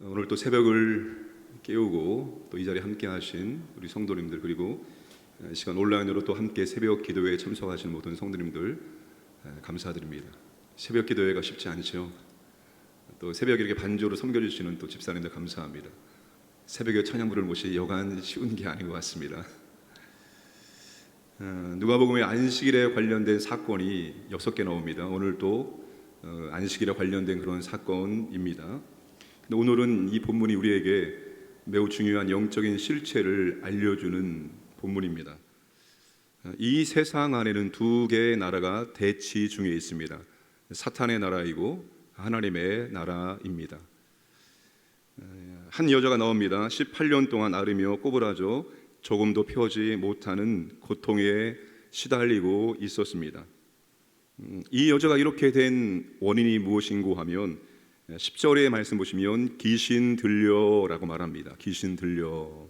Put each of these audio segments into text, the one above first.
오늘 또 새벽을 깨우고 또 이 자리에 함께 하신 우리 성도님들, 그리고 시간 온라인으로 또 함께 새벽 기도회에 참석하신 모든 성도님들 감사드립니다. 새벽 기도회가 쉽지 않죠. 또 새벽에 이렇게 반주로 섬겨주시는 또 집사님들 감사합니다. 새벽에 찬양 부르는 것이 여간 쉬운 게 아닌 것 같습니다. 누가복음의 안식일에 관련된 사건이 6개 나옵니다. 오늘 또 안식일에 관련된 그런 사건입니다. 근데 오늘은 이 본문이 우리에게 매우 중요한 영적인 실체를 알려주는 본문입니다. 이 세상 안에는 두 개의 나라가 대치 중에 있습니다. 사탄의 나라이고 하나님의 나라입니다. 한 여자가 나옵니다. 18년 동안 앓으며 꼬부라져 조금도 펴지 못하는 고통에 시달리고 있었습니다. 이 여자가 이렇게 된 원인이 무엇인고 하면 10절의 말씀 보시면 귀신 들려라고 말합니다. 귀신 들려.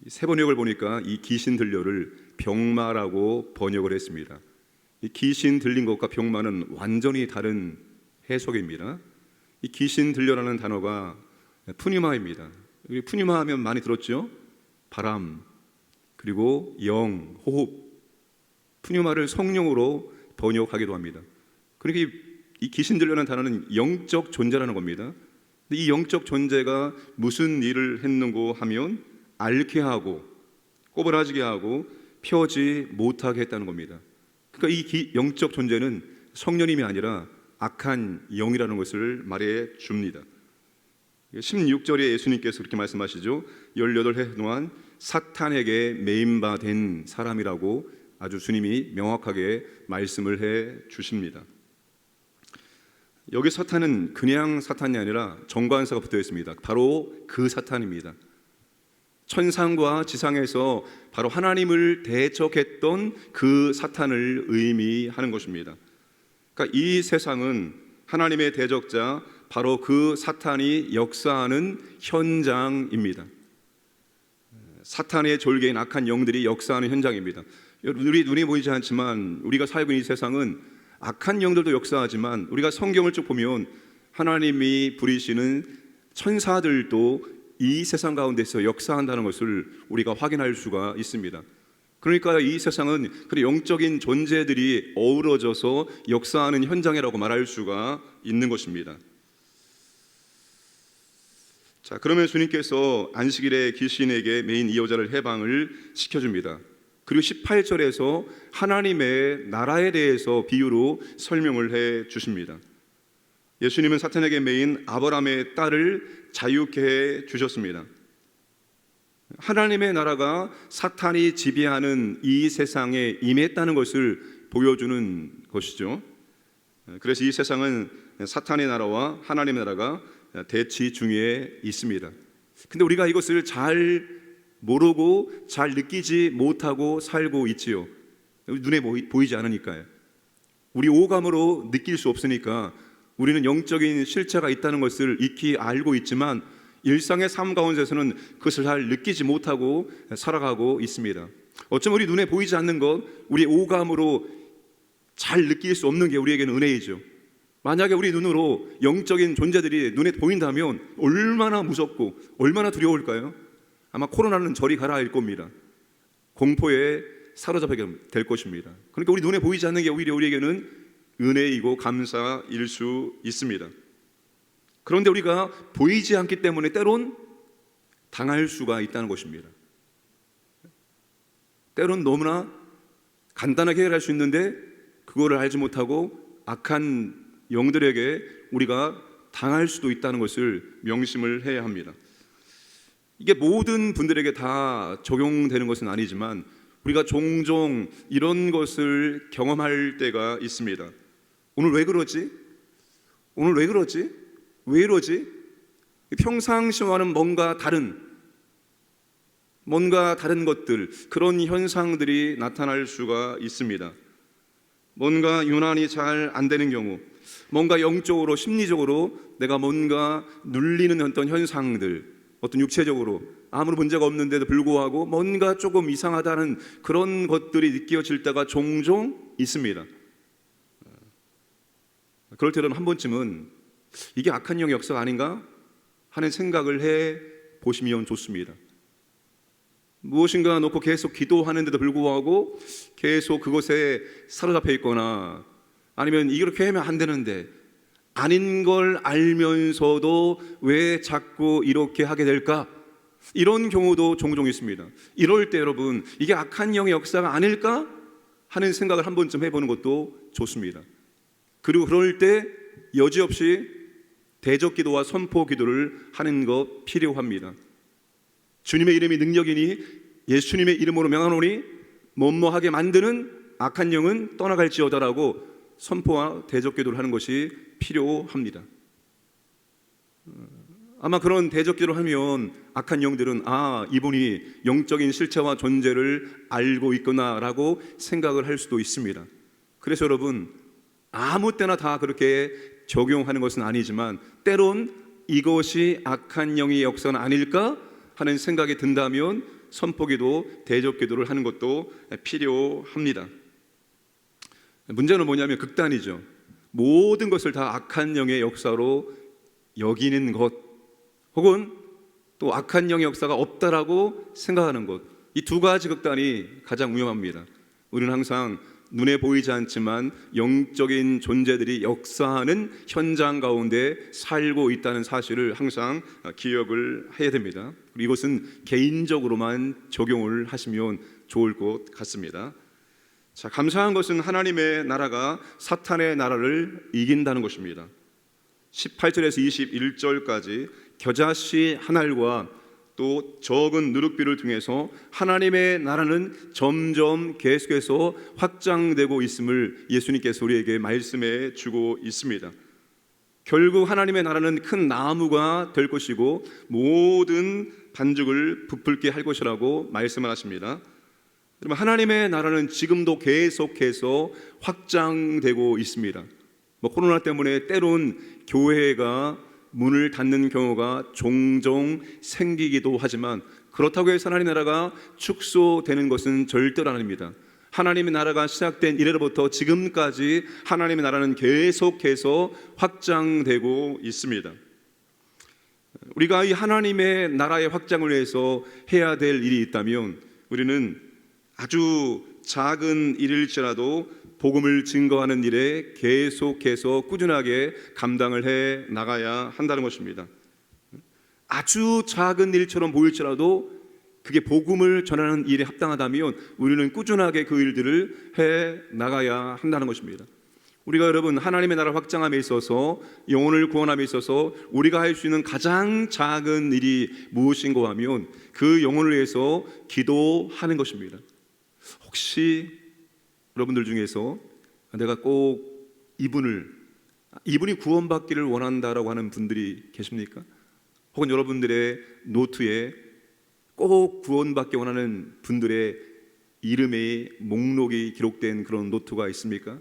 세 번역을 보니까 이 귀신 들려를 병마라고 번역을 했습니다. 이 귀신 들린 것과 병마는 완전히 다른 해석입니다. 이 귀신 들려라는 단어가 푸뉴마입니다. 푸뉴마 하면 많이 들었죠? 바람, 그리고 영, 호흡. 푸뉴마를 성령으로 번역하기도 합니다. 그러니까 이 귀신 들려라는 단어는 영적 존재라는 겁니다. 근데 이 영적 존재가 무슨 일을 했는고 하면 앓게 하고 꼬부라지게 하고 펴지 못하게 했다는 겁니다. 그러니까 이 영적 존재는 성령님이 아니라 악한 영이라는 것을 말해 줍니다. 16절에 예수님께서 그렇게 말씀하시죠. 18해 동안 사탄에게 매임바 된 사람이라고 아주 주님이 명확하게 말씀을 해 주십니다. 여기 사탄은 그냥 사탄이 아니라 정관사가 붙어 있습니다. 바로 그 사탄입니다. 천상과 지상에서 바로 하나님을 대적했던 그 사탄을 의미하는 것입니다. 그러니까 이 세상은 하나님의 대적자 바로 그 사탄이 역사하는 현장입니다. 사탄의 졸개인 악한 영들이 역사하는 현장입니다. 우리 눈에 보이지 않지만 우리가 살고 있는 이 세상은 악한 영들도 역사하지만 우리가 성경을 쭉 보면 하나님이 부리시는 천사들도 이 세상 가운데서 역사한다는 것을 우리가 확인할 수가 있습니다. 그러니까 이 세상은 그런 영적인 존재들이 어우러져서 역사하는 현장이라고 말할 수가 있는 것입니다. 자, 그러면 주님께서 안식일에 귀신에게 매인 이 여자를 해방을 시켜줍니다. 그리고 18절에서 하나님의 나라에 대해서 비유로 설명을 해 주십니다. 예수님은 사탄에게 매인 아브라함의 딸을 자유케 해 주셨습니다. 하나님의 나라가 사탄이 지배하는 이 세상에 임했다는 것을 보여주는 것이죠. 그래서 이 세상은 사탄의 나라와 하나님의 나라가 대치 중에 있습니다. 근데 우리가 이것을 잘 모르고 잘 느끼지 못하고 살고 있지요. 눈에 보이지 않으니까요. 우리 오감으로 느낄 수 없으니까 우리는 영적인 실체가 있다는 것을 익히 알고 있지만 일상의 삶 가운데서는 그것을 잘 느끼지 못하고 살아가고 있습니다. 어쩌면 우리 눈에 보이지 않는 것, 우리 오감으로 잘 느낄 수 없는 게 우리에게는 은혜이죠. 만약에 우리 눈으로 영적인 존재들이 눈에 보인다면 얼마나 무섭고 얼마나 두려울까요? 아마 코로나는 저리 가라일 겁니다. 공포에 사로잡히게 될 것입니다. 그러니까 우리 눈에 보이지 않는 게 오히려 우리에게는 은혜이고 감사일 수 있습니다. 그런데 우리가 보이지 않기 때문에 때론 당할 수가 있다는 것입니다. 때론 너무나 간단하게 해결할 수 있는데 그거를 알지 못하고 악한 영들에게 우리가 당할 수도 있다는 것을 명심을 해야 합니다. 이게 모든 분들에게 다 적용되는 것은 아니지만 우리가 종종 이런 것을 경험할 때가 있습니다. 오늘 왜 그러지? 오늘 왜 그러지? 왜 이러지? 평상시와는 뭔가 다른 것들, 그런 현상들이 나타날 수가 있습니다. 뭔가 유난히 잘 안 되는 경우, 뭔가 영적으로 심리적으로 내가 뭔가 눌리는 어떤 현상들, 어떤 육체적으로 아무런 문제가 없는데도 불구하고 뭔가 조금 이상하다는 그런 것들이 느껴질 때가 종종 있습니다. 그럴 때는 한 번쯤은 이게 악한 영의 역사가 아닌가 하는 생각을 해 보시면 좋습니다. 무엇인가 놓고 계속 기도하는데도 불구하고 계속 그것에 사로잡혀 있거나, 아니면 이렇게 하면 안 되는데 아닌 걸 알면서도 왜 자꾸 이렇게 하게 될까? 이런 경우도 종종 있습니다. 이럴 때 여러분, 이게 악한 영의 역사가 아닐까 하는 생각을 한 번쯤 해보는 것도 좋습니다. 그리고 그럴 때 여지없이 대적기도와 선포기도를 하는 것 필요합니다. 주님의 이름이 능력이니 예수님의 이름으로 명하노니 뭐뭐하게 만드는 악한 영은 떠나갈지어다라고 선포와 대적기도를 하는 것이 필요합니다. 아마 그런 대적기도를 하면 악한 영들은 이분이 영적인 실체와 존재를 알고 있구나라고 생각을 할 수도 있습니다. 그래서 여러분, 아무 때나 다 그렇게 적용하는 것은 아니지만 때론 이것이 악한 영의 역사는 아닐까 하는 생각이 든다면 선포기도, 대적기도를 하는 것도 필요합니다. 문제는 뭐냐면 극단이죠. 모든 것을 다 악한 영의 역사로 여기는 것, 혹은 또 악한 영의 역사가 없다라고 생각하는 것, 이 두 가지 극단이 가장 위험합니다. 우리는 항상 눈에 보이지 않지만 영적인 존재들이 역사하는 현장 가운데 살고 있다는 사실을 항상 기억을 해야 됩니다. 그리고 이것은 개인적으로만 적용을 하시면 좋을 것 같습니다. 자, 감사한 것은 하나님의 나라가 사탄의 나라를 이긴다는 것입니다. 18절에서 21절까지 겨자씨 한 알과 또 적은 누룩비를 통해서 하나님의 나라는 점점 계속해서 확장되고 있음을 예수님께서 우리에게 말씀해 주고 있습니다. 결국 하나님의 나라는 큰 나무가 될 것이고 모든 반죽을 부풀게 할 것이라고 말씀을 하십니다. 그러면 하나님의 나라는 지금도 계속해서 확장되고 있습니다. 코로나 때문에 때론 교회가 문을 닫는 경우가 종종 생기기도 하지만, 그렇다고 해서 하나님의 나라가 축소되는 것은 절대로 아닙니다. 하나님의 나라가 시작된 이래로부터 지금까지 하나님의 나라는 계속해서 확장되고 있습니다. 우리가 이 하나님의 나라의 확장을 위해서 해야 될 일이 있다면 우리는 아주 작은 일일지라도 복음을 증거하는 일에 계속해서 꾸준하게 감당을 해 나가야 한다는 것입니다. 아주 작은 일처럼 보일지라도 그게 복음을 전하는 일에 합당하다면 우리는 꾸준하게 그 일들을 해 나가야 한다는 것입니다. 우리가 여러분, 하나님의 나라 확장함에 있어서, 영혼을 구원함에 있어서 우리가 할 수 있는 가장 작은 일이 무엇인가 하면 그 영혼을 위해서 기도하는 것입니다. 혹시 여러분들 중에서 내가 꼭 이분이 구원받기를 원한다라고 하는 분들이 계십니까? 혹은 여러분들의 노트에 꼭 구원받기 원하는 분들의 이름의 목록이 기록된 그런 노트가 있습니까?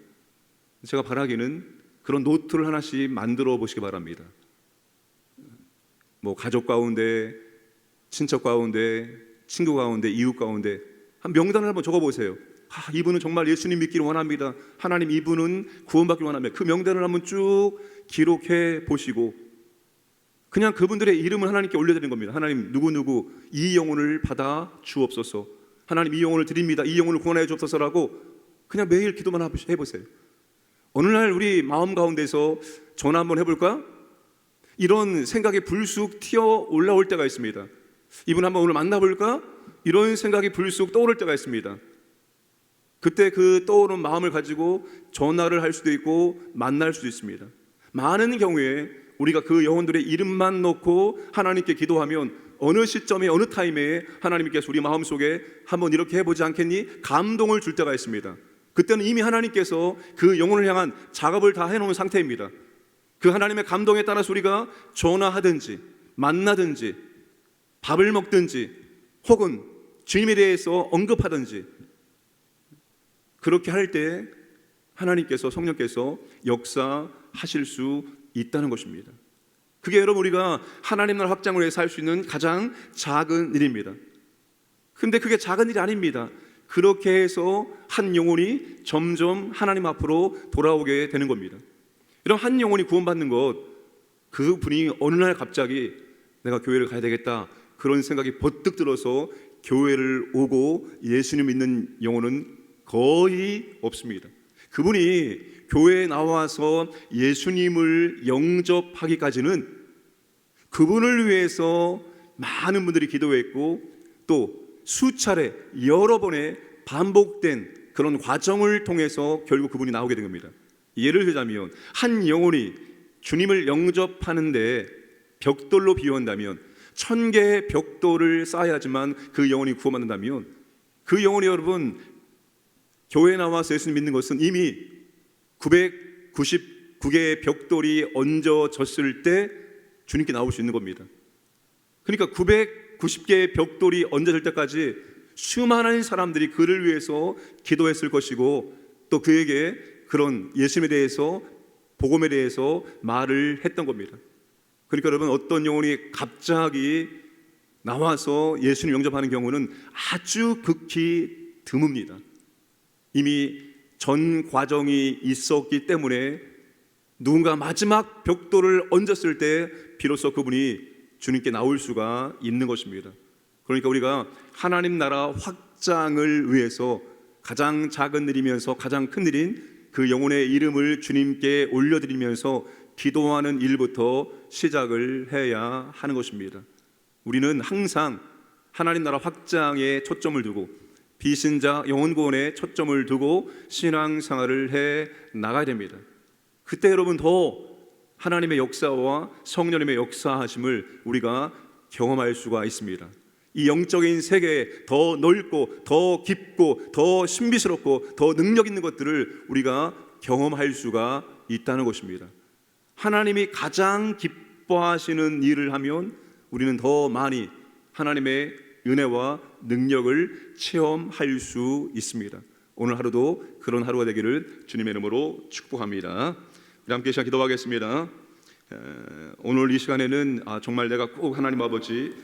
제가 바라기는 그런 노트를 하나씩 만들어 보시기 바랍니다. 가족 가운데, 친척 가운데, 친구 가운데, 이웃 가운데 한 명단을 한번 적어보세요. 이분은 정말 예수님 믿기를 원합니다. 하나님, 이분은 구원받기를 원합니다. 그 명단을 한번 쭉 기록해 보시고 그냥 그분들의 이름을 하나님께 올려드리는 겁니다. 하나님, 누구누구 이 영혼을 받아 주옵소서. 하나님, 이 영혼을 드립니다. 이 영혼을 구원하여 주옵소서라고 그냥 매일 기도만 해보세요. 어느 날 우리 마음 가운데서 전화 한번 해볼까? 이런 생각이 불쑥 튀어 올라올 때가 있습니다. 이분 한번 오늘 만나볼까? 이런 생각이 불쑥 떠오를 때가 있습니다. 그때 그 떠오른 마음을 가지고 전화를 할 수도 있고 만날 수도 있습니다. 많은 경우에 우리가 그 영혼들의 이름만 놓고 하나님께 기도하면 어느 시점에, 어느 타임에 하나님께서 우리 마음속에 한번 이렇게 해보지 않겠니? 감동을 줄 때가 있습니다. 그때는 이미 하나님께서 그 영혼을 향한 작업을 다 해놓은 상태입니다. 그 하나님의 감동에 따라서 우리가 전화하든지 만나든지 밥을 먹든지 혹은 주님에 대해서 언급하든지 그렇게 할 때 하나님께서, 성령께서 역사하실 수 있다는 것입니다. 그게 여러분, 우리가 하나님 나라 확장을 위해서 할 수 있는 가장 작은 일입니다. 근데 그게 작은 일이 아닙니다. 그렇게 해서 한 영혼이 점점 하나님 앞으로 돌아오게 되는 겁니다. 이런 한 영혼이 구원받는 것, 그분이 어느 날 갑자기 내가 교회를 가야 되겠다 그런 생각이 번뜩 들어서 교회를 오고 예수님 믿는 영혼은 거의 없습니다. 그분이 교회에 나와서 예수님을 영접하기까지는 그분을 위해서 많은 분들이 기도했고 또 수차례 여러 번의 반복된 그런 과정을 통해서 결국 그분이 나오게 된 겁니다. 예를 들자면 한 영혼이 주님을 영접하는데 벽돌로 비유한다면 1000개의 벽돌을 쌓아야지만 그 영혼이 구원받는다면 그 영혼이 여러분 교회에 나와서 예수님 믿는 것은 이미 999개의 벽돌이 얹어졌을 때 주님께 나올 수 있는 겁니다. 그러니까 990개의 벽돌이 얹어질 때까지 수많은 사람들이 그를 위해서 기도했을 것이고 또 그에게 그런 예수님에 대해서 복음에 대해서 말을 했던 겁니다. 그러니까 여러분 어떤 영혼이 갑자기 나와서 예수님 영접하는 경우는 아주 극히 드뭅니다. 이미 전 과정이 있었기 때문에 누군가 마지막 벽돌을 얹었을 때 비로소 그분이 주님께 나올 수가 있는 것입니다. 그러니까 우리가 하나님 나라 확장을 위해서 가장 작은 일이면서 가장 큰 일인 그 영혼의 이름을 주님께 올려드리면서 기도하는 일부터 시작을 해야 하는 것입니다. 우리는 항상 하나님 나라 확장에 초점을 두고 비신자 영혼 구원에 초점을 두고 신앙생활을 해 나가야 됩니다. 그때 여러분 더 하나님의 역사와 성령님의 역사하심을 우리가 경험할 수가 있습니다. 이 영적인 세계에 더 넓고 더 깊고 더 신비스럽고 더 능력 있는 것들을 우리가 경험할 수가 있다는 것입니다. 하나님이 가장 기뻐하시는 일을 하면 우리는 더 많이 하나님의 은혜와 능력을 체험할 수 있습니다. 오늘 하루도 그런 하루가 되기를 주님의 이름으로 축복합니다. 우리 함께 시작 기도하겠습니다. 오늘 이 시간에는 정말 내가 꼭 하나님 아버지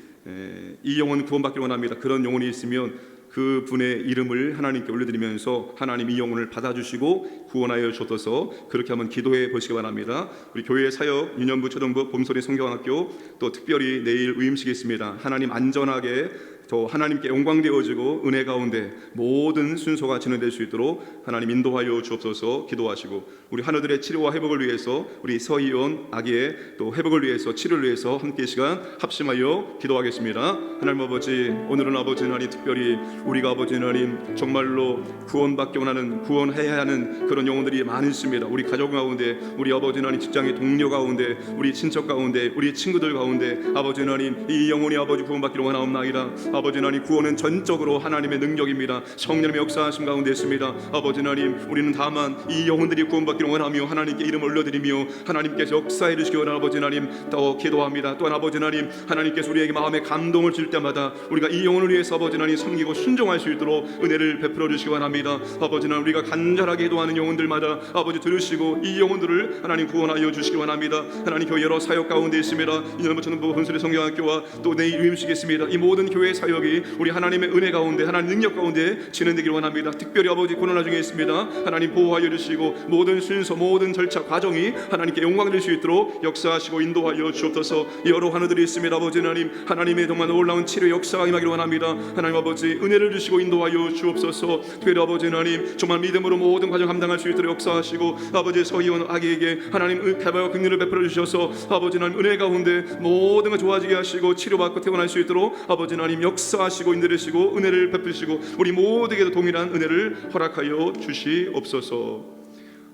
이 영혼 구원받기를 원합니다. 그런 영혼이 있으면 그 분의 이름을 하나님께 올려드리면서 하나님 이 영혼을 받아주시고 구원하여 주셔서 그렇게 한번 기도해 보시기 바랍니다. 우리 교회 사역 유년부 초등부 봄소리 성경학교 또 특별히 내일 의임식이 있습니다. 하나님 안전하게 또 하나님께 영광되어지고 은혜 가운데 모든 순서가 진행될 수 있도록 하나님 인도하여 주옵소서. 기도하시고 우리 하나들의 치료와 회복을 위해서 우리 서희원 아기의 또 회복을 위해서 치료를 위해서 함께 시간 합심하여 기도하겠습니다. 하나님 아버지 오늘은 아버지 하나님 특별히 우리가 아버지 하나님 정말로 구원받기 원하는 구원해야 하는 그런 영혼들이 많으십니다. 우리 가족 가운데 우리 아버지 하나님 직장의 동료 가운데 우리 친척 가운데 우리 친구들 가운데 아버지 하나님 이 영혼이 아버지 구원받기를 원하옵나이다. 아버지 하나님 구원은 전적으로 하나님의 능력입니다. 성령님의 역사하심 가운데 있습니다. 아버지 하나님 우리는 다만 이 영혼들이 구원받기를 원하며 하나님께 이름을 올려드리며 하나님께서 역사해 주시기 원하는 아버지 하나님 더 기도합니다. 또한 아버지 하나님 하나님께서 우리에게 마음에 감동을 줄 때마다 우리가 이 영혼을 위해서 아버지 하나님 섬기고 순종할 수 있도록 은혜를 베풀어 주시기 원합니다. 아버지 하나님 우리가 간절하게 기도하는 영혼들마다 아버지 들으시고 이 영혼들을 하나님 구원하여 주시기 원합니다. 하나님 교회 여러 사역 가운데 있습니다. 이년부 초등부 본소리 성경학교와 또 내일 유임식이 있습니다. 이 모든 교회 사역이 우리 하나님의 은혜 가운데 하나님 능력 가운데 진행되기를 원합니다. 특별히 아버지 코로나 중에 있습니다. 하나님 보호하여 주시고 모든 순서 모든 절차 과정이 하나님께 영광 될 수 있도록 역사하시고 인도하여 주옵소서. 여러 환우들이 있습니다. 아버지 하나님 하나님의 정말 놀라운 치료 역사가 임하기를 원합니다. 하나님 아버지 은혜를 주시고 인도하여 주옵소서. 특별히 아버지 하나님 정말 믿음으로 모든 과정 감당할 수 있도록 역사하시고 아버지 서희원 아기에게 하나님 개발과 긍휼을 베풀어 주셔서 아버지 하나님 은혜 가운데 모든 것 좋아지게 하시고 치료받고 퇴원할 수 있도록 아버지 하나님 역사하시고 인도하시고 은혜를 베푸시고 우리 모두에게도 동일한 은혜를 허락하여 주시옵소서.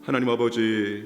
하나님 아버지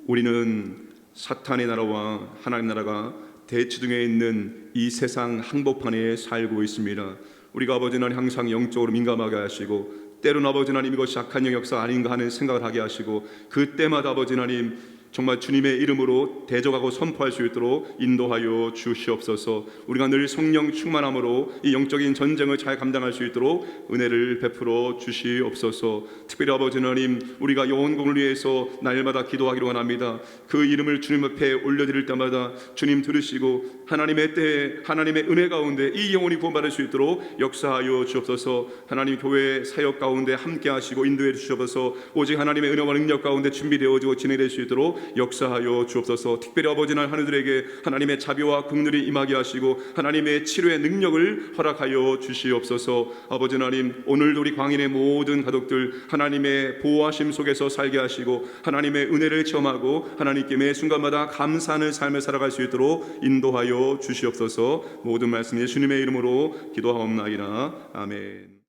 우리는 사탄의 나라와 하나님 나라가 대치등에 있는 이 세상 한복판에 살고 있습니다. 우리가 아버지 하나님 항상 영적으로 민감하게 하시고 때로는 아버지 하나님 이것이 악한 영역사 아닌가 하는 생각을 하게 하시고 그때마다 아버지 하나님 정말 주님의 이름으로 대적하고 선포할 수 있도록 인도하여 주시옵소서. 우리가 늘 성령 충만함으로 이 영적인 전쟁을 잘 감당할 수 있도록 은혜를 베풀어 주시옵소서. 특별히 아버지 하나님 우리가 영혼공을 위해서 날마다 기도하기를 원합니다. 그 이름을 주님 앞에 올려드릴 때마다 주님 들으시고 하나님의 때에 하나님의 은혜 가운데 이 영혼이 구원받을 수 있도록 역사하여 주옵소서. 하나님 교회 사역 가운데 함께 하시고 인도해 주시옵소서. 오직 하나님의 은혜와 능력 가운데 준비되어지고 진행될 수 있도록 역사하여 주옵소서. 특별히 아버지 날 하늘들에게 하나님의 자비와 긍휼이 임하게 하시고 하나님의 치료의 능력을 허락하여 주시옵소서. 아버지 하나님, 오늘도 우리 광인의 모든 가족들 하나님의 보호하심 속에서 살게 하시고 하나님의 은혜를 체험하고 하나님께 매 순간마다 감사하는 삶을 살아갈 수 있도록 인도하여 주시옵소서. 모든 말씀 예수님의 이름으로 기도하옵나이다. 아멘.